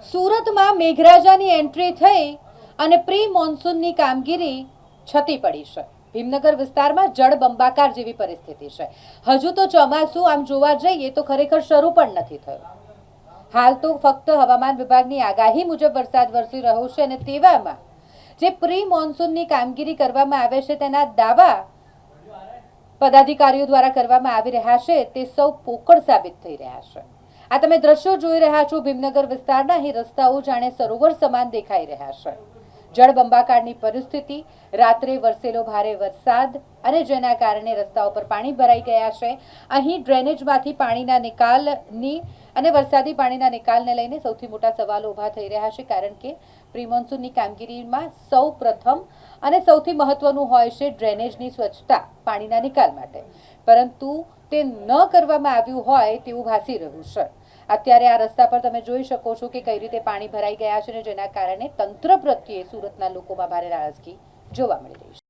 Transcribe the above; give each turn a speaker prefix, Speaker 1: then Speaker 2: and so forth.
Speaker 1: સુરતમાં મેઘરાજાની એન્ટ્રી થઈ અને પ્રી મોન્સૂનની કામગીરી છતી પડી છે। ભીમનગર વિસ્તારમાં જળબંબાકાર જેવી પરિસ્થિતિ છે। હજુ તો ચોમાસું આમ જોવા જઈએ તો ખરેખર શરૂ પણ નથી થયું। હાલ તો ફક્ત હવામાન વિભાગની આગાહી મુજબ વરસાદ વરસી રહ્યો છે અને તેવામાં જે પ્રી મોન્સૂનની કામગીરી કરવામાં આવે છે તેના દાવા પદાધિકારીઓ દ્વારા કરવામાં આવી રહ્યા છે તે સૌ પોકળ સાબિત થઈ રહ્યા છે। આ તમે દ્રશ્યો જોઈ રહ્યા છો ભીમનગર વિસ્તારના। અહીં રસ્તાઓ જાણે સરોવર સમાન દેખાઈ રહ્યા છે। જળબંબાકારની પરિસ્થિતિ, રાત્રે વરસેલો ભારે વરસાદ અને જેના કારણે રસ્તાઓ પર પાણી ભરાઈ ગયા છે। અહીં ડ્રેનેજમાંથી પાણીના નિકાલની અને વરસાદી પાણીના નિકાલને લઈને સૌથી મોટા સવાલો ઊભા થઈ રહ્યા છે, કારણ કે પ્રી મોન્સૂનની કામગીરીમાં સૌ પ્રથમ અને સૌથી મહત્વનું હોય છે ડ્રેનેજની સ્વચ્છતા પાણીના નિકાલ માટે, પરંતુ તે ન કરવામાં આવ્યું હોય તેવું ભાસી રહ્યું છે। અત્યારે આ રસ્તા પર તમે જોઈ શકો છો કે કઈ રીતે પાણી ભરાઈ ગયા છે અને જેના કારણે તંત્ર પ્રત્યે સુરતના લોકોમાં ભારે નારાજગી જોવા મળી રહી છે।